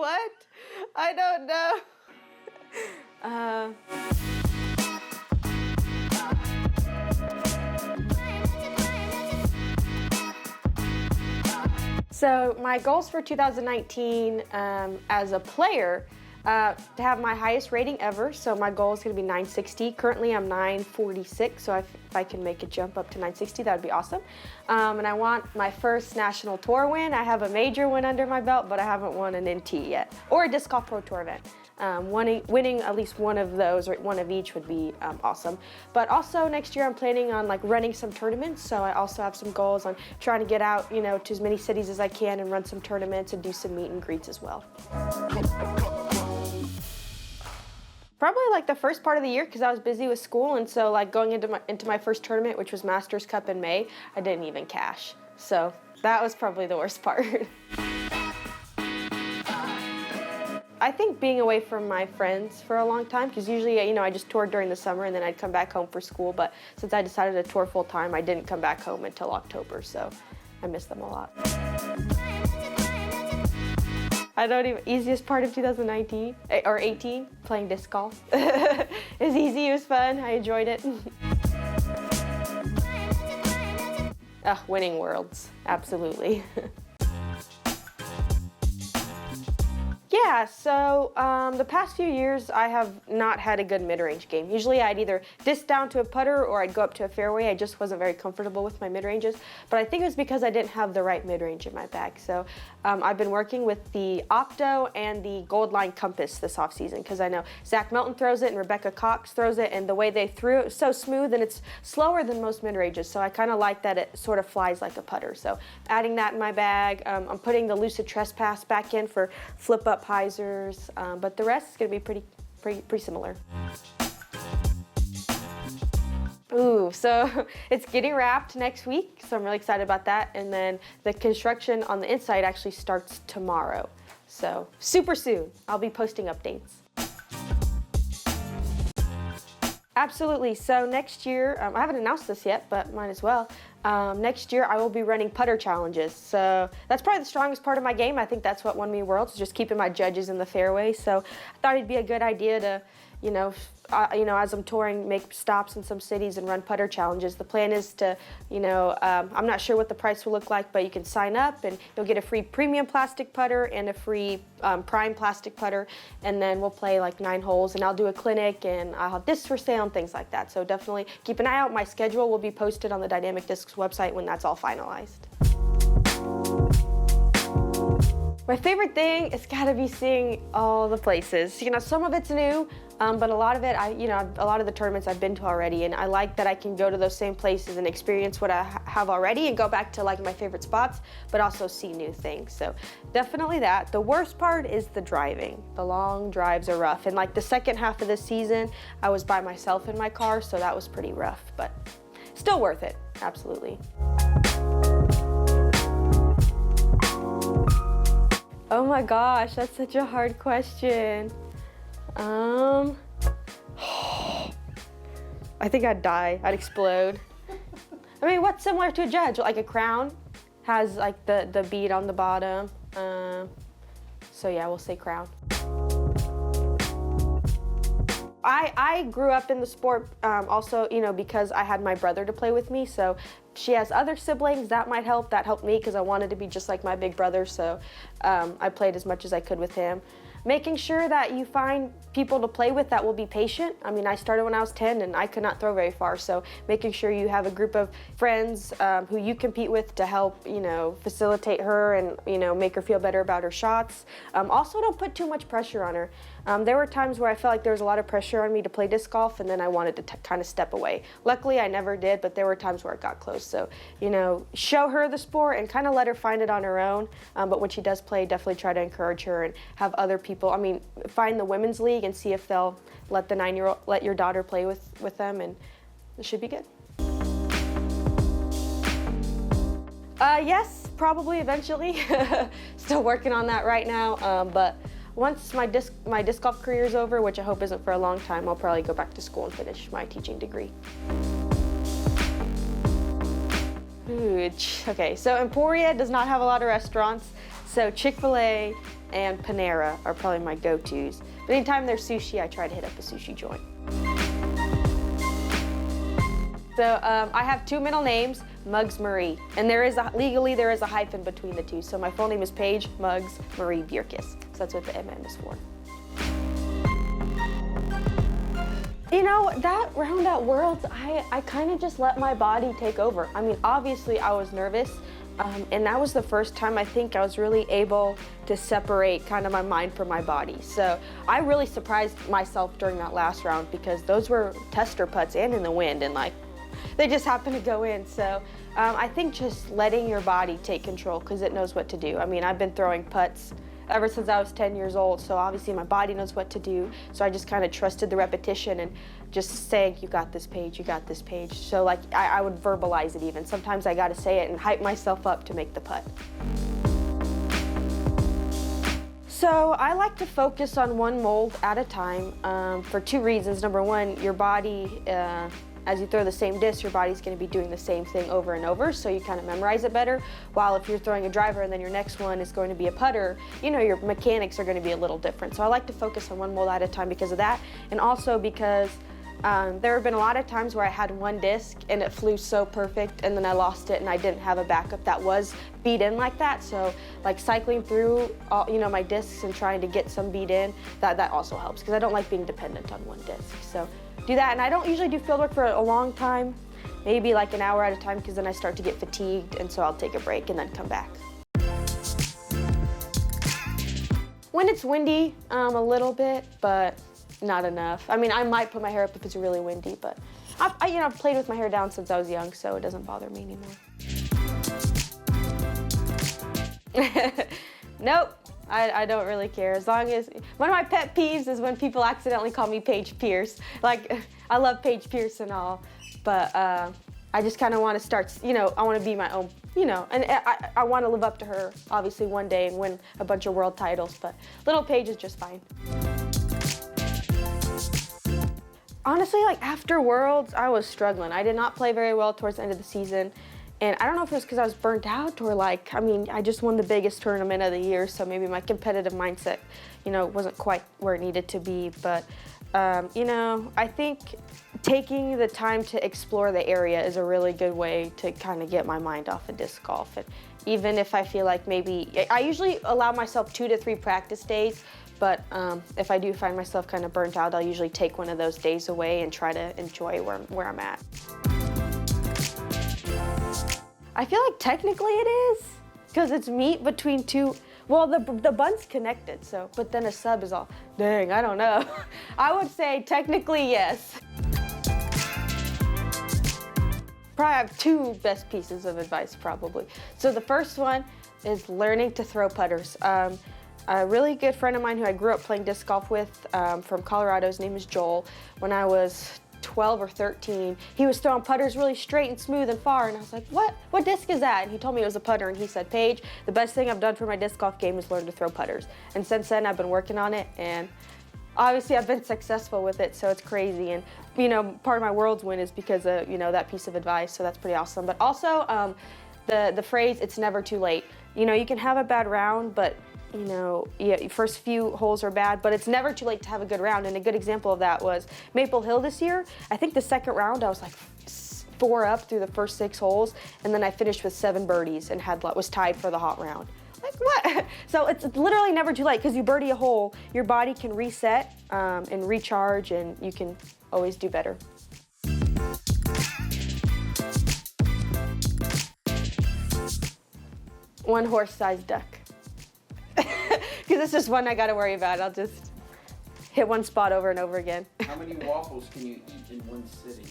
What? I don't know. So my goals for 2019 as a player, to have my highest rating ever. So my goal is going to be 960. Currently I'm 946, so if I can make a jump up to 960, that would be awesome. And I want my first national tour win. I have a major win under my belt, but I haven't won an NT yet, or a Disc Golf Pro Tour event. Winning at least one of those, or one of each, would be awesome. But also next year I'm planning on like running some tournaments, so I also have some goals on trying to get out, you know, to as many cities as I can and run some tournaments and do some meet and greets as well. Probably like the first part of the year, because I was busy with school, and so like going into my first tournament, which was Masters Cup in May, I didn't even cash. So that was probably the worst part. I think being away from my friends for a long time, because usually, you know, I just toured during the summer and then I'd come back home for school, but since I decided to tour full time, I didn't come back home until October, so I miss them a lot. I don't even, easiest part of 2019, or 18, playing disc golf. It was easy, it was fun, I enjoyed it. Winning Worlds, absolutely. Yeah, so the past few years I have not had a good mid-range game. Usually I'd either disc down to a putter or I'd go up to a fairway. I just wasn't very comfortable with my mid-ranges, but I think it was because I didn't have the right mid-range in my bag. So I've been working with the Opto and the Gold Line Compass this off-season, because I know Zach Melton throws it and Rebecca Cox throws it, and the way they threw it was so smooth and it's slower than most mid-ranges, so I kind of like that it sort of flies like a putter. So adding that in my bag, I'm putting the Lucid Trespass back in for flip-up hyzers, but the rest is going to be pretty similar. Ooh, so it's getting wrapped next week, so I'm really excited about that. And then the construction on the inside actually starts tomorrow. So super soon, I'll be posting updates. Absolutely, so next year, I haven't announced this yet, but might as well. Next year I will be running putter challenges. So that's probably the strongest part of my game. I think that's what won me Worlds, just keeping my judges in the fairway. So I thought it'd be a good idea to, as I'm touring, make stops in some cities and run putter challenges. The plan is to, I'm not sure what the price will look like, but you can sign up and you'll get a free premium plastic putter and a free prime plastic putter, and then we'll play like 9 holes, and I'll do a clinic and I'll have discs for sale and things like that. So definitely keep an eye out. My schedule will be posted on the Dynamic Discs website when that's all finalized. My favorite thing is gotta be seeing all the places. Some of it's new, but a lot of it, a lot of the tournaments I've been to already, and I like that I can go to those same places and experience what I have already and go back to like my favorite spots, but also see new things. So definitely that. The worst part is the driving. The long drives are rough, and like the second half of this season, I was by myself in my car, so that was pretty rough, but still worth it, absolutely. Oh my gosh, that's such a hard question. I think I'd die, I'd explode. I mean, what's similar to a judge? Like a crown has like the bead on the bottom. So yeah, we'll say crown. I grew up in the sport also, because I had my brother to play with me, so she has other siblings, that might help. That helped me because I wanted to be just like my big brother, so I played as much as I could with him. Making sure that you find people to play with that will be patient. I mean, I started when I was 10 and I could not throw very far, so making sure you have a group of friends who you compete with to help, facilitate her and, make her feel better about her shots. Also, don't put too much pressure on her. There were times where I felt like there was a lot of pressure on me to play disc golf, and then I wanted to kind of step away. Luckily, I never did, but there were times where it got close. So, show her the sport and kind of let her find it on her own. But when she does play, definitely try to encourage her and have other people. Find the women's league and see if they'll let let your daughter play with them, and it should be good. Yes, probably eventually. Still working on that right now, but once my disc golf career is over, which I hope isn't for a long time, I'll probably go back to school and finish my teaching degree. Huge. Okay, so Emporia does not have a lot of restaurants, so Chick-fil-A, and Panera are probably my go-tos. But anytime there's sushi, I try to hit up a sushi joint. So I have 2 middle names, Muggs Marie, and legally there is a hyphen between the two. So my full name is Paige Muggs Marie Bjerkaas. So that's what the MM is for. You know, that round at Worlds, I kind of just let my body take over. I mean, obviously I was nervous, and that was the first time I think I was really able to separate kind of my mind from my body. So I really surprised myself during that last round because those were tester putts and in the wind, and like, they just happened to go in. So I think just letting your body take control because it knows what to do. I mean, I've been throwing putts ever since I was 10 years old, so obviously my body knows what to do. So I just kind of trusted the repetition and just saying, you got this, Paige, you got this, Paige. So like I would verbalize it even. Sometimes I got to say it and hype myself up to make the putt. So I like to focus on one mold at a time for 2 reasons. Number one, your body, as you throw the same disc, your body's going to be doing the same thing over and over, so you kind of memorize it better. While if you're throwing a driver and then your next one is going to be a putter, you know, your mechanics are going to be a little different. So I like to focus on one mold at a time because of that, and also because there have been a lot of times where I had one disc and it flew so perfect, and then I lost it and I didn't have a backup that was beat in like that. So like cycling through all, you know, my discs and trying to get some beat in, that also helps because I don't like being dependent on one disc. So do that, and I don't usually do field work for a long time, maybe like an hour at a time, because then I start to get fatigued, and so I'll take a break and then come back. When it's windy, a little bit, but not enough. I mean, I might put my hair up if it's really windy, but I've played with my hair down since I was young, so it doesn't bother me anymore. Nope. I don't really care, as long as, one of my pet peeves is when people accidentally call me Paige Pierce. Like, I love Paige Pierce and all, but I just kind of want to start, you know, I want to be my own, you know, and I want to live up to her, obviously, one day and win a bunch of world titles, but little Paige is just fine. Honestly, like after Worlds, I was struggling. I did not play very well towards the end of the season. And I don't know if it was because I was burnt out or like, I mean, I just won the biggest tournament of the year, so maybe my competitive mindset, you know, wasn't quite where it needed to be. But, you know, I think taking the time to explore the area is a really good way to kind of get my mind off of disc golf. And even if I feel like maybe, I usually allow myself 2 to 3 practice days, but if I do find myself kind of burnt out, I'll usually take one of those days away and try to enjoy where I'm at. I feel like technically it is, because it's meat between two, well, the bun's connected, so, but then a sub is all, dang, I don't know. I would say technically yes. Probably have 2 best pieces of advice, probably. So the first one is learning to throw putters. A really good friend of mine who I grew up playing disc golf with from Colorado, his name is Joel. When I was 12 or 13, he was throwing putters really straight and smooth and far, and I was like, what disc is that? And he told me it was a putter, and he said, Paige, the best thing I've done for my disc golf game is learn to throw putters. And since then, I've been working on it, and obviously I've been successful with it, so it's crazy. And, you know, part of my Worlds win is because of, you know, that piece of advice, so that's pretty awesome. But also, the phrase, it's never too late. You know, you can have a bad round, but you know, yeah, first few holes are bad, but it's never too late to have a good round. And a good example of that was Maple Hill this year. I think the second round I was like 4 up through the first 6 holes, and then I finished with 7 birdies and was tied for the hot round. Like what? So it's literally never too late, because you birdie a hole, your body can reset and recharge, and you can always do better. One horse-sized duck. Because it's just one I got to worry about. I'll just hit one spot over and over again. How many waffles can you eat in one sitting?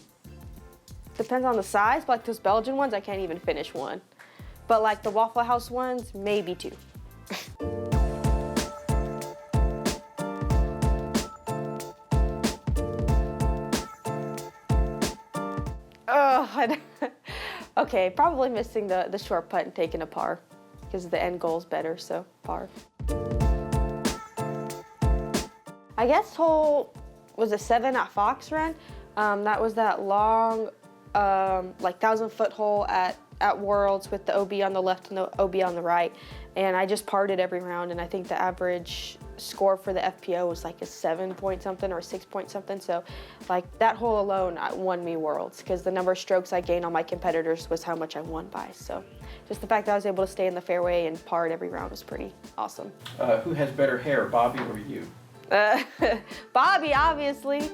Depends on the size, but like those Belgian ones, I can't even finish one. But like the Waffle House ones, maybe 2. Oh, okay, probably missing the short putt and taking a par, because the end goal's better, so par. I guess hole was a 7 at Fox Run. That was that long, like 1,000-foot hole at at Worlds with the OB on the left and the OB on the right, and I just parred it every round, and I think the average score for the FPO was like a 7 point something or 6 point something. So like that hole alone won me Worlds, because the number of strokes I gained on my competitors was how much I won by. So just the fact that I was able to stay in the fairway and par it every round was pretty awesome. Who has better hair, Bobby or you? Bobby, obviously.